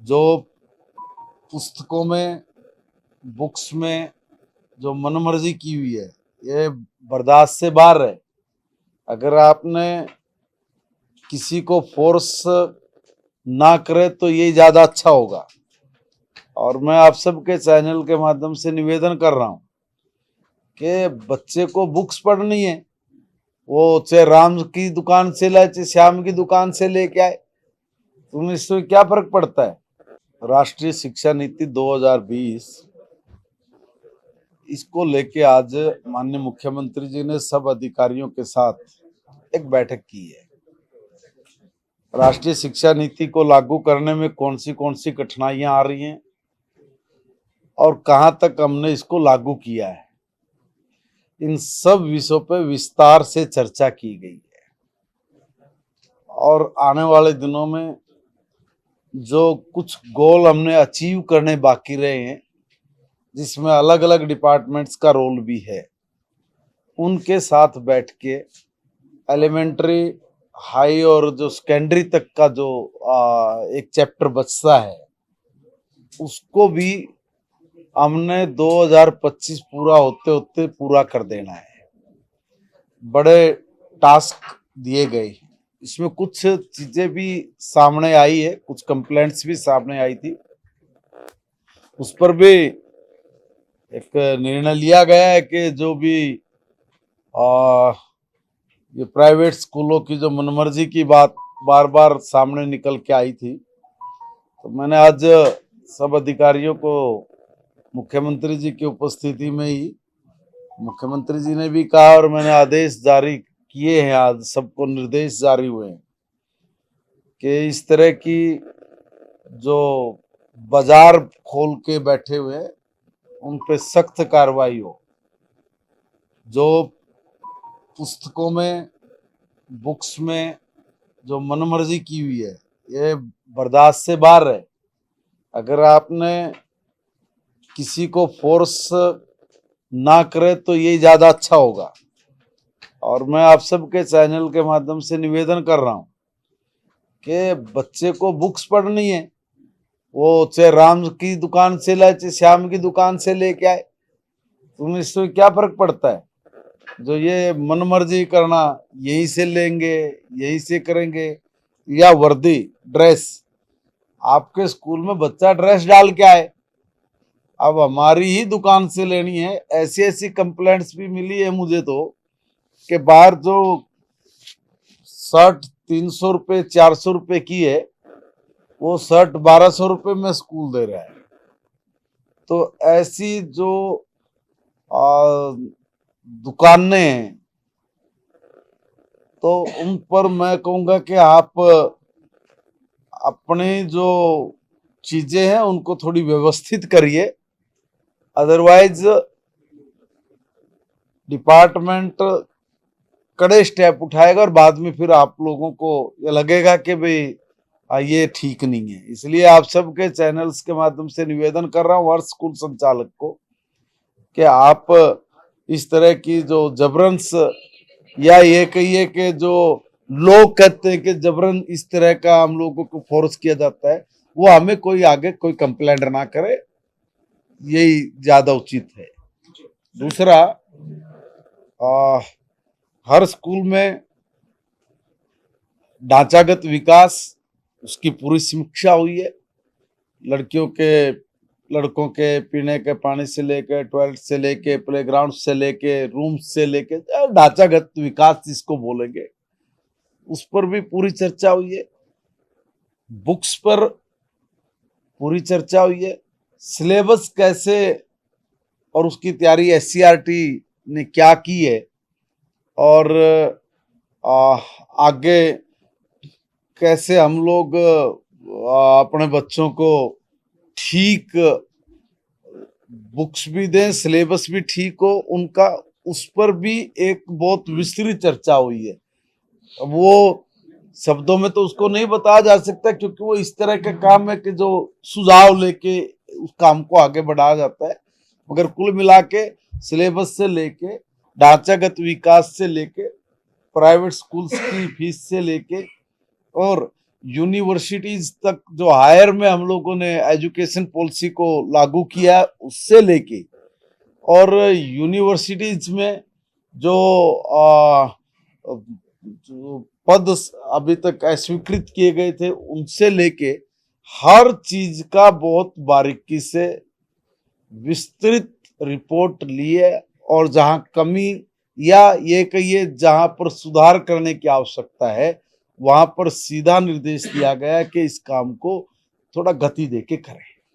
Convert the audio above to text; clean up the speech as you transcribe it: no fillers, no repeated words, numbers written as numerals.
जो पुस्तकों में, बुक्स में जो मनमर्जी की हुई है, ये बर्दाश्त से बाहर है। अगर आपने किसी को फोर्स ना करे तो ये ज़्यादा अच्छा होगा। और मैं आप सबके चैनल के माध्यम से निवेदन कर रहा हूँ कि बच्चे को बुक्स पढ़नी है, वो चाहे राम की दुकान से लाए चाहे श्याम की दुकान से लेके आए, तुम्हें इससे क्या फर्क पड़ता है। राष्ट्रीय शिक्षा नीति 2020, इसको लेके आज माननीय मुख्यमंत्री जी ने सब अधिकारियों के साथ एक बैठक की है। राष्ट्रीय शिक्षा नीति को लागू करने में कौन सी कठिनाइयां आ रही हैं और कहां तक हमने इसको लागू किया है, इन सब विषयों पर विस्तार से चर्चा की गई है। और आने वाले दिनों में जो कुछ गोल हमने अचीव करने बाकी रहे हैं, जिसमें अलग अलग डिपार्टमेंट्स का रोल भी है, उनके साथ बैठ के एलिमेंट्री, हाई और जो सेकेंडरी तक का जो एक चैप्टर बचता है, उसको भी हमने 2025 पूरा होते होते पूरा कर देना है। बड़े टास्क दिए गए। इसमें कुछ चीजें भी सामने आई है, कुछ कंप्लेंट्स भी सामने आई थी, उस पर भी एक निर्णय लिया गया है कि जो भी ये प्राइवेट स्कूलों की जो मनमर्जी की बात बार बार सामने निकल के आई थी, तो मैंने आज सब अधिकारियों को मुख्यमंत्री जी की उपस्थिति में ही, मुख्यमंत्री जी ने भी कहा और मैंने आदेश जारी किए हैं, आज सबको निर्देश जारी हुए हैं कि इस तरह की जो बाजार खोल के बैठे हुए हैं उन पे सख्त कार्रवाई हो। जो पुस्तकों में, बुक्स में जो मनमर्जी की हुई है, ये बर्दाश्त से बाहर है। अगर आपने किसी को फोर्स ना करे तो ये ज़्यादा अच्छा होगा। और मैं आप सबके चैनल के माध्यम से निवेदन कर रहा हूँ कि बच्चे को बुक्स पढ़नी है, वो चाहे राम की दुकान से लाए चाहे श्याम की दुकान से लेके आए, तुम्हें इससे क्या फर्क पड़ता है। जो ये मनमर्जी करना, यहीं से लेंगे, यहीं से करेंगे, या वर्दी, ड्रेस, आपके स्कूल में बच्चा ड्रेस डाल के आए, अब हमारी ही दुकान से लेनी है। ऐसी ऐसी कंप्लेंट्स भी मिली है मुझे तो कि बाहर जो शर्ट 300 रुपये 400 रुपये की है, वो शर्ट 1200 रुपये में स्कूल दे रहा है। तो ऐसी जो दुकानें हैं, तो उन पर मैं कहूँगा कि आप अपनी जो चीजें हैं उनको थोड़ी व्यवस्थित करिए, अदरवाइज डिपार्टमेंट कड़े स्टेप उठाएगा और बाद में फिर आप लोगों को ये लगेगा कि भाई ये ठीक नहीं है। इसलिए आप सबके चैनल्स के माध्यम से निवेदन कर रहा हूँ हर स्कूल संचालक को कि आप इस तरह की जो जबरन, या ये कहिए कि जो लोग कहते हैं कि जबरन इस तरह का हम लोगों को फोर्स किया जाता है, वो हमें कोई आगे कोई कंप्लेंट ना करे, यही ज्यादा उचित है। दूसरा, हर स्कूल में ढांचागत विकास, उसकी पूरी समीक्षा हुई है। लड़कों के पीने के पानी से लेके, टॉयलेट से लेके, प्लेग्राउंड से लेके, रूम से लेके, ढांचागत विकास जिसको बोलेंगे, उस पर भी पूरी चर्चा हुई है। बुक्स पर पूरी चर्चा हुई है। सिलेबस कैसे और उसकी तैयारी एससीईआरटी ने क्या की है, और आगे कैसे हम लोग अपने बच्चों को ठीक बुक्स भी दें, सिलेबस भी ठीक हो उनका, उस पर भी एक बहुत विस्तृत चर्चा हुई है। वो शब्दों में तो उसको नहीं बताया जा सकता, क्योंकि वो इस तरह का काम है कि जो सुझाव लेके उस काम को आगे बढ़ाया जाता है। मगर कुल मिला के सिलेबस से लेके, ढांचागत विकास से लेके, प्राइवेट स्कूल्स की फीस से लेके, और यूनिवर्सिटीज तक जो हायर में हम लोगों ने एजुकेशन पॉलिसी को लागू किया उससे लेके और यूनिवर्सिटीज में जो जो पद अभी तक अस्वीकृत किए गए थे उनसे लेके हर चीज का बहुत बारीकी से विस्तृत रिपोर्ट ली है और जहां कमी या ये कहिए जहां पर सुधार करने की आवश्यकता है वहां पर सीधा निर्देश दिया गया कि इस काम को थोड़ा गति देके करें।